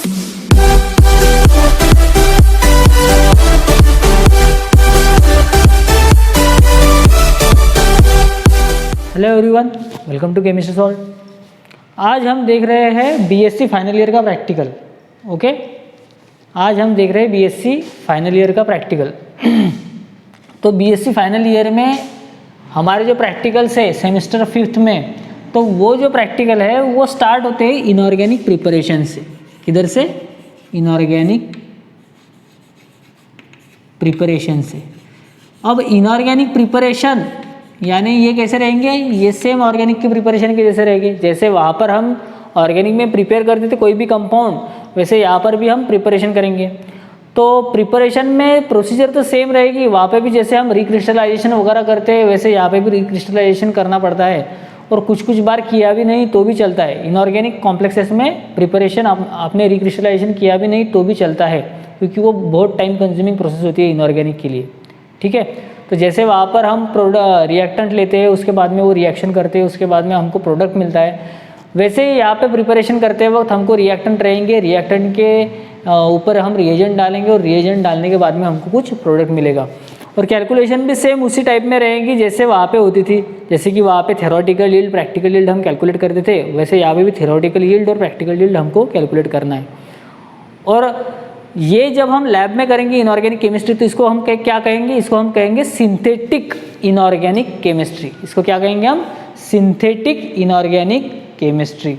Hello everyone, welcome to chemistry solve. आज हम देख रहे हैं बीएससी फाइनल ईयर का प्रैक्टिकल। ओके, आज हम देख रहे हैं बीएससी फाइनल ईयर का प्रैक्टिकल। तो बीएससी फाइनल ईयर में हमारे जो प्रैक्टिकल्स है सेमेस्टर 5th में, तो वो जो प्रैक्टिकल है वो स्टार्ट होते हैं इनऑर्गेनिक प्रिपरेशन से। किधर से? इनऑर्गेनिक प्रिपरेशन से। अब इनऑर्गेनिक प्रिपरेशन यानी ये कैसे रहेंगे? ये सेम ऑर्गेनिक की प्रिपरेशन के जैसे रहेंगे। जैसे वहाँ पर हम ऑर्गेनिक में प्रिपेयर करते थे कोई भी कंपाउंड, वैसे यहाँ पर भी हम प्रिपरेशन करेंगे। तो प्रिपरेशन में प्रोसीजर तो सेम रहेगी। वहाँ पे भी जैसे हम रिक्रिस्टलाइजेशन वगैरह करते हैं, वैसे यहाँ पे भी रिक्रिस्टलाइजेशन करना पड़ता है। और कुछ बार किया भी नहीं तो भी चलता है। इनऑर्गेनिक कॉम्प्लेक्सेस में प्रिपरेशन आपने रिक्रिस्टलाइजेशन किया भी नहीं तो भी चलता है, क्योंकि वो बहुत टाइम कंज्यूमिंग प्रोसेस होती है इनऑर्गेनिक के लिए। ठीक है, तो जैसे वहाँ पर हम रिएक्टेंट लेते हैं, उसके बाद में वो रिएक्शन करते हैं, उसके बाद में हमको प्रोडक्ट मिलता है, वैसे ही यहाँ पे प्रिपरेशन करते वक्त हमको रिएक्टेंट रहेंगे। रिएक्टेंट के ऊपर हम रिएजेंट डालेंगे और रिएजेंट डालने के बाद में हमको कुछ प्रोडक्ट मिलेगा। और कैलकुलेशन भी सेम उसी टाइप में रहेंगी जैसे वहाँ पे होती थी। जैसे कि वहाँ पे थ्योरेटिकल यील्ड, प्रैक्टिकल यील्ड हम कैलकुलेट करते थे, वैसे यहाँ पे भी थ्योरेटिकल यील्ड और प्रैक्टिकल यील्ड हमको कैलकुलेट करना है। और ये जब हम लैब में करेंगे इनऑर्गेनिक केमिस्ट्री, तो इसको हम क्या कहेंगे? इसको हम कहेंगे सिंथेटिक इनऑर्गेनिक केमिस्ट्री। इसको क्या कहेंगे हम? Synthetic inorganic chemistry.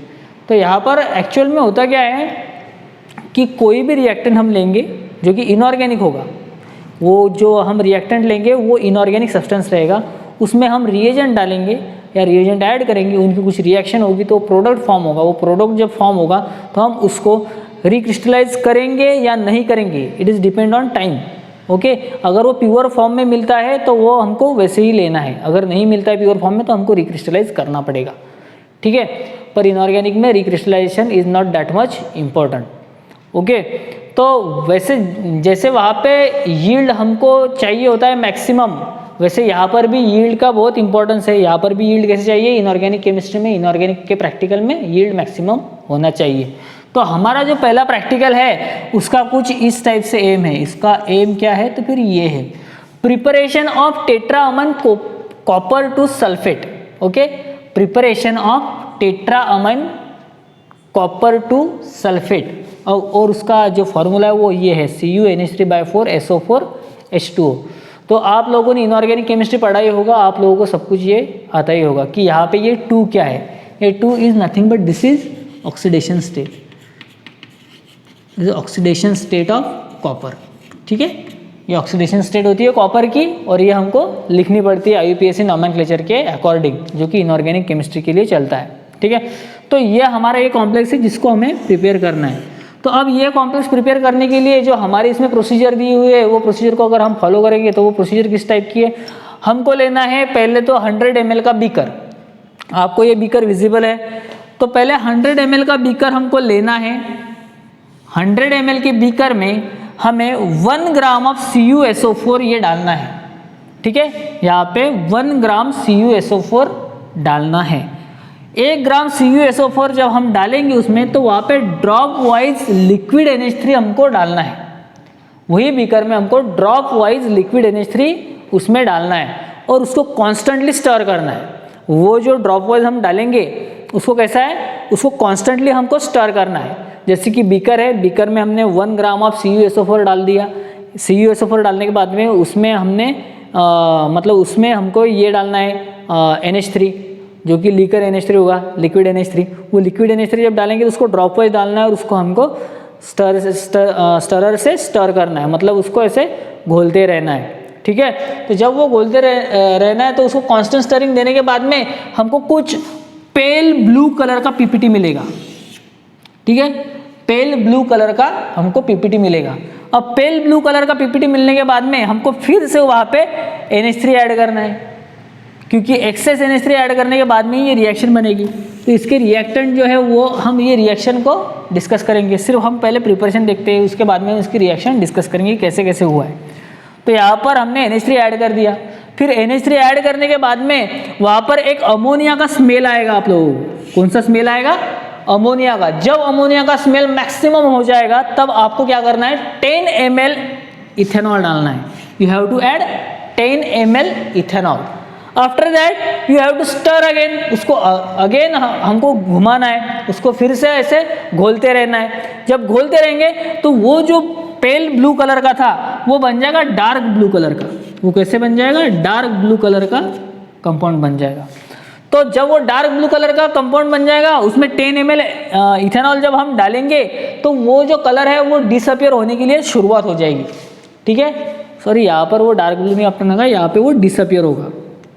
तो यहाँ पर एक्चुअल में होता क्या है कि कोई भी रिएक्टेंट हम लेंगे जो कि इनऑर्गेनिक होगा, वो जो हम रिएक्टेंट लेंगे वो इनऑर्गेनिक सब्सटेंस रहेगा, उसमें हम रिएजेंट डालेंगे या रिएजेंट ऐड करेंगे, उनकी कुछ रिएक्शन होगी तो प्रोडक्ट फॉर्म होगा। वो प्रोडक्ट जब फॉर्म होगा तो हम उसको रिक्रिस्टलाइज करेंगे या नहीं करेंगे, it is depend on time. Okay, अगर वो प्योर फॉर्म में मिलता है तो वो हमको वैसे ही लेना है, अगर नहीं मिलता है प्योर फॉर्म में तो हमको रिक्रिस्टलाइज करना पड़ेगा। ठीक है, पर इनऑर्गेनिक में recrystallisation is not that much important. Okay, तो वैसे जैसे वहाँ पे यील्ड हमको चाहिए होता है मैक्सिमम, वैसे यहाँ पर भी यील्ड का बहुत इंपॉर्टेंस है। यहाँ पर भी यील्ड कैसे चाहिए? इनऑर्गेनिक केमिस्ट्री में, इनऑर्गेनिक के प्रैक्टिकल में यील्ड मैक्सिमम होना चाहिए। तो हमारा जो पहला प्रैक्टिकल है उसका कुछ इस टाइप से एम है। इसका एम क्या है? तो फिर ये है preparation of tetraammine copper two sulphate. Okay, preparation of tetraammine copper two sulphate. और उसका जो फॉर्मूला है वो ये है CuNH3/4SO4H2O। तो आप लोगों ने इनऑर्गेनिक केमिस्ट्री पढ़ा ही होगा, आप लोगों को सब कुछ ये आता ही होगा कि यहाँ पे ये 2 क्या है। ये 2 is nothing but this is oxidation state, oxidation state of copper. ठीक है, ये ऑक्सीडेशन स्टेट होती है कॉपर की, और ये हमको लिखनी पड़ती है IUPAC नॉमेनक्लेचर के अकॉर्डिंग, जो कि इनऑर्गेनिक केमिस्ट्री के लिए चलता है। ठीक है, तो ये हमारा ये कॉम्प्लेक्स है जिसको हमें प्रिपेयर करना है। तो अब ये कॉम्प्लेक्स प्रिपेयर करने के लिए जो हमारी इसमें प्रोसीजर दी हुई है, वो प्रोसीजर को अगर हम फॉलो करेंगे तो वो प्रोसीजर किस टाइप की है? हमको लेना है पहले तो 100 ml का बीकर। आपको ये बीकर विजिबल है, तो पहले 100 ml का बीकर हमको लेना है। 100 ml के बीकर में हमें 1 ग्राम ऑफ CuSO4 ये डालना है। ठीक है, यहाँ पे 1 ग्राम CuSO4 डालना है। 1 ग्राम CuSO4 जब हम डालेंगे उसमें, तो वहाँ पे ड्रॉप वाइज लिक्विड NH3 हमको डालना है। वही बीकर में हमको ड्रॉप वाइज लिक्विड NH3 उसमें डालना है और उसको कॉन्स्टेंटली स्टर करना है। वो जो ड्रॉप वाइज हम डालेंगे उसको कैसा है? उसको कॉन्स्टेंटली हमको स्टर करना है। जैसे कि बीकर है, बीकर में हमने 1 ग्राम ऑफ CuSO4 डाल दिया। CuSO4 डालने के बाद में उसमें हमने मतलब उसमें हमको ये डालना है NH3, जो कि लीकर NH3 होगा, लिक्विड NH3। वो लिक्विड NH3 जब डालेंगे तो उसको ड्रॉप वाइज डालना है और उसको हमको स्टरर से स्टर करना है, मतलब उसको ऐसे घोलते रहना है। ठीक है, तो जब वो घोलते रहना है तो उसको कांस्टेंट स्टरिंग देने के बाद में हमको कुछ पेल ब्लू कलर का PPT मिलेगा। ठीक है, पेल ब्लू कलर का हमको PPT मिलेगा। अब पेल ब्लू कलर का PPT मिलने के बाद में हमको फिर से वहाँ पे NH3 ऐड करना है, क्योंकि एक्सेस NH3 ऐड करने के बाद में ये रिएक्शन बनेगी। तो इसके रिएक्टेंट जो है वो हम ये रिएक्शन को डिस्कस करेंगे। सिर्फ हम पहले प्रिपरेशन देखते हैं, उसके बाद में इसकी रिएक्शन डिस्कस करेंगे कैसे कैसे हुआ है। तो यहाँ पर हमने NH3 ऐड कर दिया। फिर NH3 ऐड करने के बाद में वहाँ पर एक अमोनिया का स्मेल आएगा। आप लोगों को कौन सा स्मेल आएगा? अमोनिया का, जब अमोनिया का स्मेल मैक्सिमम हो जाएगा तब आपको क्या करना है, 10 ml इथेनॉल डालना है। You have to add 10 ml ethanol. After that you have to stir again, उसको अगेन हमको घुमाना है, उसको फिर से ऐसे घोलते रहना है। जब घोलते रहेंगे तो वो जो पेल ब्लू कलर का था वो बन जाएगा डार्क ब्लू कलर का। वो कैसे बन जाएगा, डार्क ब्लू कलर का कंपाउंड बन जाएगा। तो जब वो डार्क ब्लू कलर का कंपाउंड बन जाएगा, उसमें 10 ml इथेनॉल जब हम डालेंगे तो वो जो कलर है वो डिसअपियर होने के लिए शुरुआत हो जाएगी। ठीक है, सॉरी यहाँ पर वो डार्क ब्लू नहीं आपने लगा, यहाँ पे वो डिसअपियर होगा।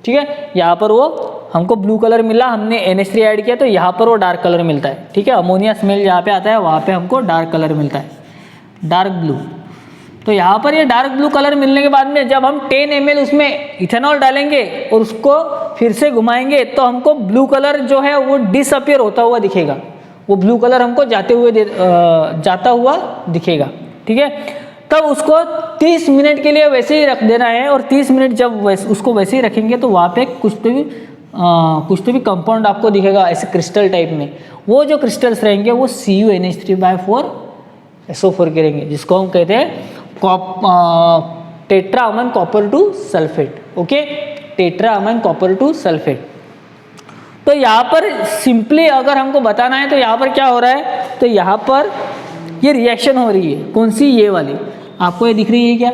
ठीक है, यहाँ पर वो हमको ब्लू कलर मिला, हमने NH3 ऐड किया तो यहाँ पर वो डार्क कलर मिलता है। ठीक है, अमोनिया स्मेल जहाँ पे आता है वहाँ पे हमको डार्क कलर मिलता है, डार्क ब्लू। तो यहाँ पर ये डार्क ब्लू कलर मिलने के बाद में जब हम 10 ml उसमें इथेनॉल डालेंगे और उसको फिर से घुमाएंगे तो हमको ब्लू कलर जो है वो डिसअपियर होता हुआ दिखेगा। वो ब्लू कलर हमको जाता हुआ दिखेगा। ठीक है, तब उसको 30 मिनट के लिए वैसे ही रख देना है। और 30 मिनट जब उसको वैसे ही रखेंगे तो वहाँ पे कुछ तो भी कंपाउंड आपको दिखेगा ऐसे क्रिस्टल टाइप में। वो जो क्रिस्टल्स रहेंगे वो CuNH3/4 SO4 के रहेंगे, जिसको हम कहते हैं टेट्रा अमन कॉपर 2 सल्फेट। ओके, टेट्रा अमन कॉपर 2 सल्फेट। तो यहाँ पर सिंपली अगर हमको बताना है तो यहाँ पर क्या हो रहा है, तो यहाँ पर ये रिएक्शन हो रही है, कौन सी, ये वाली आपको ये दिख रही है क्या,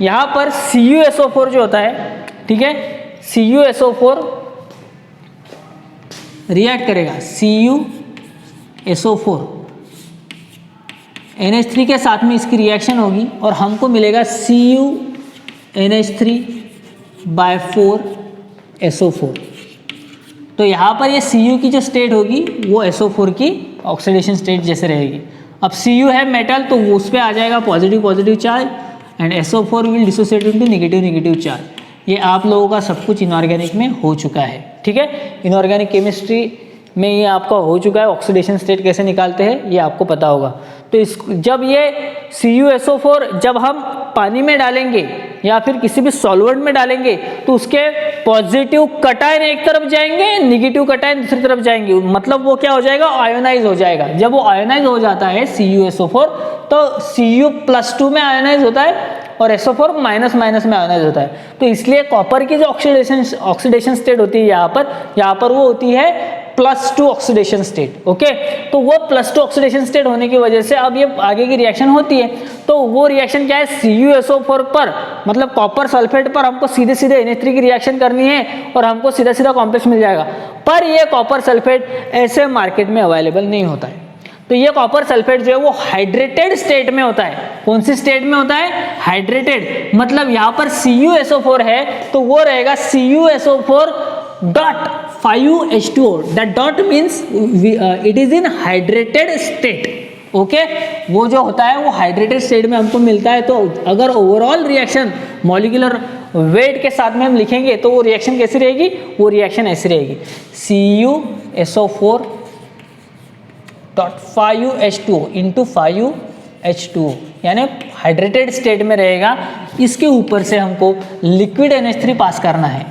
यहाँ पर CuSO4 जो होता है, ठीक है, CuSO4 रिएक्ट करेगा, CuSO4 NH3 के साथ में इसकी रिएक्शन होगी और हमको मिलेगा CuNH3/4 SO4। तो यहाँ पर ये Cu की जो स्टेट होगी वो SO4 की ऑक्सीडेशन स्टेट जैसे रहेगी। अब Cu है मेटल तो उस पर आ जाएगा positive charge and SO4 will dissociate into negative charge. ये आप लोगों का सब कुछ इनऑर्गेनिक में हो चुका है। ठीक है, इनऑर्गेनिक केमिस्ट्री में ये आपका हो चुका है। ऑक्सीडेशन स्टेट कैसे निकालते हैं ये आपको पता होगा। तो जब ये CuSO4 जब हम पानी में डालेंगे या फिर किसी भी सॉल्वेंट में डालेंगे तो उसके पॉजिटिव कटायन एक तरफ जाएंगे, नेगेटिव कटायन दूसरी तरफ जाएंगे। मतलब वो क्या हो जाएगा, आयोनाइज हो जाएगा। जब वो आयोनाइज हो जाता है CuSO4 तो Cu+2 में आयोनाइज होता है और SO4 माइनस में आयोनाइज होता है। तो इसलिए कॉपर की जो ऑक्सीडेशन स्टेट होती है यहाँ पर वो होती है +2 ऑक्सीडेशन स्टेट। ओके, तो वो +2 ऑक्सीडेशन स्टेट होने की वजह से अब ये आगे की रिएक्शन होती है। तो वो रिएक्शन क्या है, CuSO4 पर मतलब कॉपर सल्फेट पर हमको सीधे NH3 की रिएक्शन करनी है और हमको सीधा कॉम्प्लेक्स मिल जाएगा। पर ये कॉपर सल्फेट ऐसे मार्केट में अवेलेबल नहीं होता है। तो ये कॉपर सल्फेट जो है वो हाइड्रेटेड स्टेट में होता है। कौन सी स्टेट में होता है, हाइड्रेटेड। मतलब यहाँ पर CuSO4 है तो वो रहेगा CuSO4.5H2O। That dot means it is in hydrated state. Okay, वो जो होता है वो हाइड्रेटेड स्टेट में हमको मिलता है। तो अगर ओवरऑल रिएक्शन मॉलिक्यूलर वेट के साथ में हम लिखेंगे तो वो रिएक्शन कैसी रहेगी, वो रिएक्शन ऐसी रहेगी, CuSO4.5H2O into 5H2O, यानी हाइड्रेटेड स्टेट में रहेगा। इसके ऊपर से हमको लिक्विड NH3 पास करना है।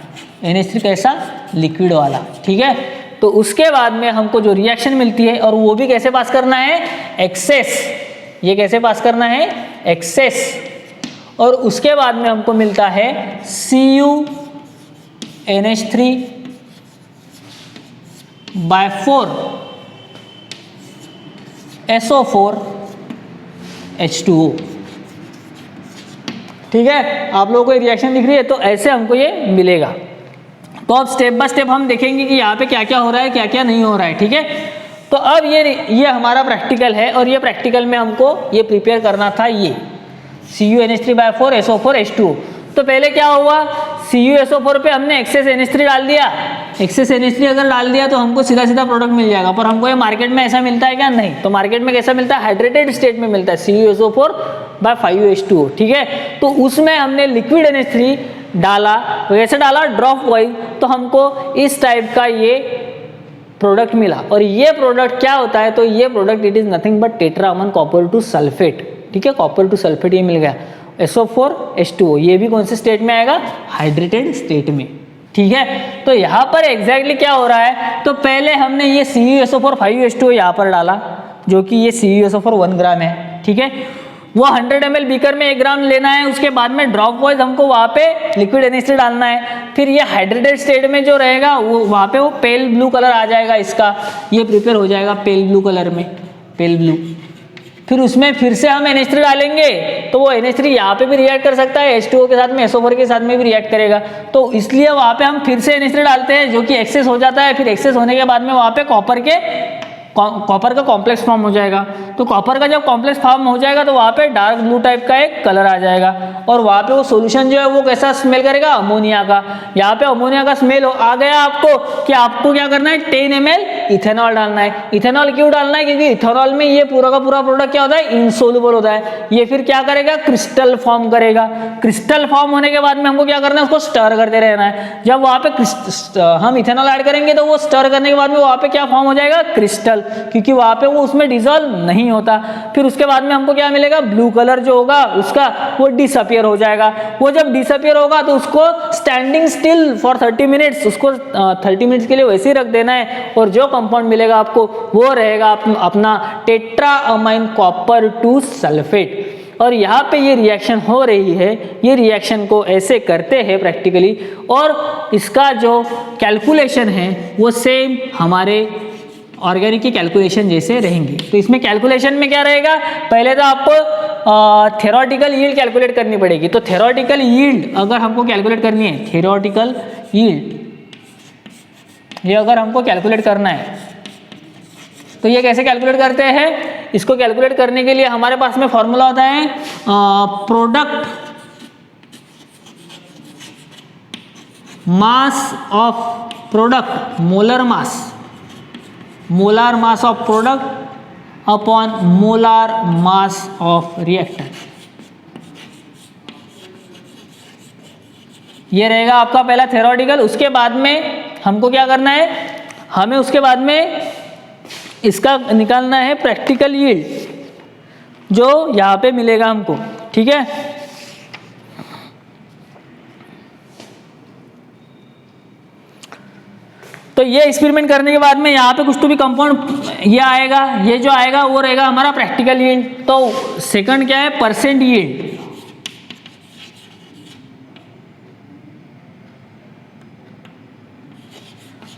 NH3 कैसा, लिक्विड वाला। ठीक है, तो उसके बाद में हमको जो रिएक्शन मिलती है और वो भी कैसे पास करना है, एक्सेस। ये कैसे पास करना है, एक्सेस। और उसके बाद में हमको मिलता है CuNH3/4 SO4H2O। ठीक है, आप लोगों को ये रिएक्शन दिख रही है, तो ऐसे हमको ये मिलेगा। तो अब स्टेप बाय स्टेप हम देखेंगे कि यहाँ पे क्या क्या हो रहा है, क्या क्या नहीं हो रहा है। ठीक है, तो अब ये हमारा प्रैक्टिकल है और ये प्रैक्टिकल में हमको ये प्रिपेयर करना था, ये CuNH3/4 SO4H2O। तो पहले क्या हुआ, CuSO4 पे हमने एक्सेस NH3 डाल दिया। एक्सेस NH3 अगर डाल दिया तो हमको सीधा प्रोडक्ट मिल जाएगा। पर हमको ये मार्केट में ऐसा मिलता है क्या, नहीं। तो मार्केट में कैसा मिलता है, हाइड्रेटेड स्टेट में मिलता है, CuSO4/5H2O। ठीक है, तो उसमें हमने लिक्विड NH3 डाला, वैसे डाला ड्रॉप वाइज, तो हमको इस टाइप का ये प्रोडक्ट मिला। और ये प्रोडक्ट क्या होता है, तो ये product it is nothing but tetraammine copper 2 sulphate. ठीक है, कॉपर 2 सल्फेट ये मिल गया। SO4H2O ये भी कौन से स्टेट में आएगा, हाइड्रेटेड स्टेट में। ठीक है। तो यहाँ पर एग्जैक्टली क्या हो रहा है, तो पहले हमने ये CuSO4 5H2O यहाँ पर डाला, जो कि ये CuSO4 1 ग्राम है, ठीक है। वो 100 ml बीकर में 1 ग्राम लेना है, उसके बाद में ड्रॉप वाइज हमको वहाँ पे लिक्विड NH3 डालना है। फिर ये हाइड्रेटेड स्टेट में जो रहेगा वो वहाँ पे वो पेल ब्लू कलर आ जाएगा, इसका ये प्रिपेयर हो जाएगा पेल ब्लू कलर में, पेल ब्लू। फिर उसमें फिर से हम NH3 डालेंगे, तो वो NH3 यहाँ पे भी रिएक्ट कर सकता है, H2O के साथ में, SO4 के साथ में भी रिएक्ट करेगा। तो इसलिए वहाँ पे हम फिर से NH3 डालते हैं, जो कि एक्सेस हो जाता है। फिर एक्सेस होने के बाद में वहाँ पे कॉपर का कॉम्प्लेक्स फॉर्म हो जाएगा। तो कॉपर का जब कॉम्प्लेक्स फॉर्म हो जाएगा तो वहाँ पे डार्क ब्लू टाइप का एक कलर आ जाएगा, और वहाँ पे वो सॉल्यूशन जो है वो कैसा स्मेल करेगा, अमोनिया का। यहाँ पे अमोनिया का स्मेल आ गया आपको, कि आपको क्या करना है, 10 ml इथेनॉल डालना है। इथेनॉल क्यों डालना है, क्योंकि इथेनॉल में ये पूरा का पूरा प्रोडक्ट क्या होता है, इनसोल्युबल होता है। ये फिर क्या करेगा, क्रिस्टल फॉर्म करेगा। क्रिस्टल फॉर्म होने के बाद में हमको क्या करना है, उसको स्टर करते रहना है। जब वहाँ पे हम इथेनॉल ऐड करेंगे तो वो स्टर करने के बाद में वहाँ पे क्या फॉर्म हो जाएगा, क्रिस्टल, क्योंकि वहाँ पे वो उसमें डिसॉल्व नहीं होता। फिर उसके बाद में हमको क्या मिलेगा, ब्लू कलर जो होगा उसका वो डिसअपियर हो जाएगा। वो जब डिसअपियर होगा तो उसको स्टैंडिंग स्टिल फॉर 30 मिनट्स, उसको 30 मिनट्स के लिए वैसे ही रख देना है, और जो कंपाउंड मिलेगा आपको वो रहेगा अपना टेट्राअमाइन कॉपर 2 सल्फेट। और यहाँ पे ये रिएक्शन हो रही है, ये रिएक्शन को ऐसे करते हैं प्रैक्टिकली, और इसका जो कैलकुलेशन है वो सेम हमारे ऑर्गेनिक की कैलकुलेशन जैसे रहेंगे। तो इसमें कैलकुलेशन में क्या रहेगा, पहले तो आपको थ्योरेटिकल यील्ड कैलकुलेट करनी पड़ेगी। तो थ्योरेटिकल यील्ड अगर हमको कैलकुलेट करनी है, थ्योरेटिकल यील्ड ये अगर हमको कैलकुलेट करना है, तो ये कैसे कैलकुलेट करते हैं, इसको कैलकुलेट करने के लिए हमारे पास में फॉर्मूला होता है product mass of product, molar mass of product upon molar mass of reactant. ये रहेगा आपका पहला थ्योरेटिकल। उसके बाद में हमको क्या करना है, हमें उसके बाद में इसका निकालना है प्रैक्टिकल यील्ड, जो यहाँ पे मिलेगा हमको, ठीक है। तो ये एक्सपेरिमेंट करने के बाद में यहाँ पे कुछ तो भी कंपाउंड ये आएगा, ये जो आएगा वो रहेगा हमारा प्रैक्टिकल यील्ड। तो सेकंड क्या है, परसेंट यील्ड।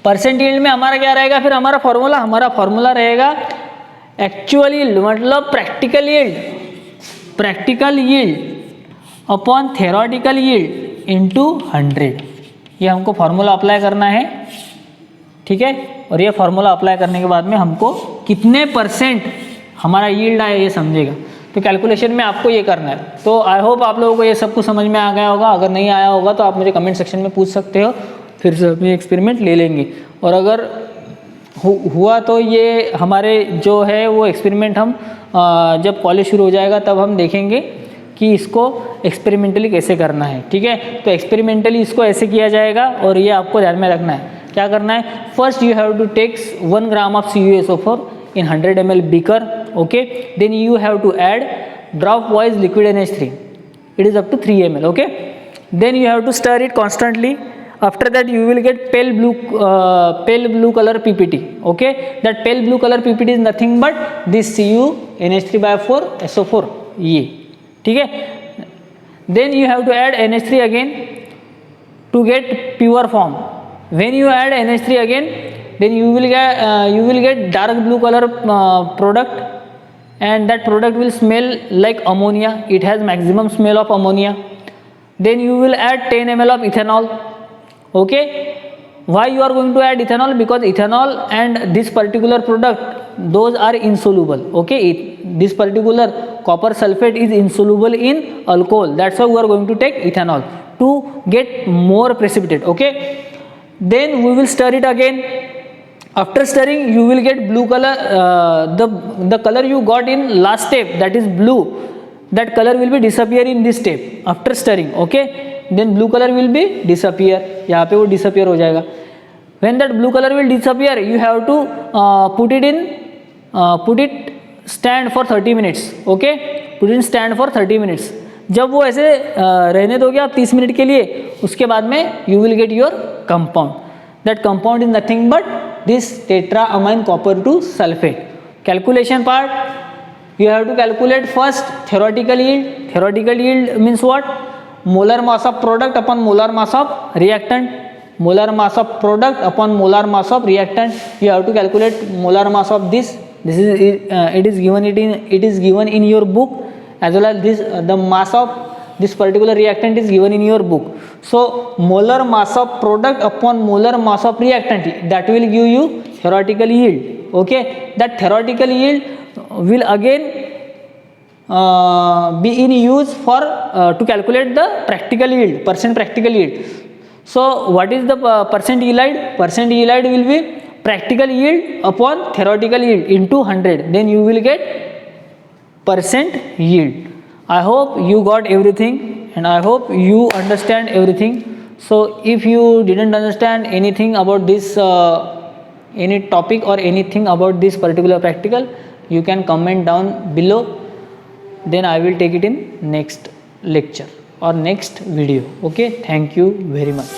परसेंट यील्ड में हमारा क्या रहेगा, फिर हमारा फॉर्मूला रहेगा एक्चुअल यील्ड, मतलब practical yield upon theoretical yield into 100। ये हमको फॉर्मूला अप्लाई करना है, ठीक है। और ये फॉर्मूला अप्लाई करने के बाद में हमको कितने परसेंट हमारा यील्ड आया ये समझेगा। तो कैलकुलेशन में आपको ये करना है। तो आई होप आप लोगों को ये सब कुछ समझ में आ गया होगा। अगर नहीं आया होगा तो आप मुझे कमेंट सेक्शन में पूछ सकते हो, फिर से अपनी एक्सपेरिमेंट ले लेंगे। और अगर हुआ तो ये हमारे जो है वो एक्सपेरिमेंट हम जब कॉलेज शुरू हो जाएगा तब हम देखेंगे कि इसको एक्सपेरिमेंटली कैसे करना है, ठीक है। तो एक्सपेरिमेंटली इसको ऐसे किया जाएगा, और ये आपको ध्यान में रखना है। क्या करना है, first you have to take 1 gram of CuSO4 in 100 ml beaker, okay. Then you have to add drop wise liquid NH3. It is up to 3 ml, okay. Then you have to stir it constantly. After that you will get pale blue color PPT, okay. That pale blue color PPT is nothing but this CuNH3/4 SO4, ये, ठीक है। Then you have to add NH3 again to get pure form. When you add NH3 again, then you will get dark blue color product, and that product will smell like ammonia. It has maximum smell of ammonia. Then you will add 10 ml of ethanol, okay. Why you are going to add ethanol? Because ethanol and this particular product, those are insoluble, okay. This particular copper sulfate is insoluble in alcohol. That's why we are going to take ethanol to get more precipitate, okay. Then we will stir it again. After stirring you will get blue color, the color you got in last step, that is blue, that color will be disappear in this step after stirring, okay. Then blue color will be disappear, यहाँ पे वो disappear हो जाएगा। When that blue color will disappear, you have to put it stand for 30 minutes, okay. Put it stand for 30 minutes. जब वो ऐसे रहने दोगे आप 30 मिनट के लिए, उसके बाद में you will get your compound. That compound is nothing but this tetraammine copper 2 sulphate. Calculation part, you have to calculate first theoretical yield. Theoretical yield means what? Molar mass of product upon molar mass of reactant. Molar mass of product upon molar mass of reactant. You have to calculate molar mass of this. This is it is given in your book, as well as this the mass of this particular reactant is given in your book. So molar mass of product upon molar mass of reactant, that will give you theoretical yield. Okay, that theoretical yield will again be in use for to calculate the practical yield, percent practical yield. So what is the percent yield? Percent yield will be practical yield upon theoretical yield into 100, then you will get percent yield. I hope you got everything and I hope you understand everything. So if you didn't understand anything about this any topic or anything about this particular practical, you can comment down below, then I will take it in next lecture or next video. Okay, thank you very much.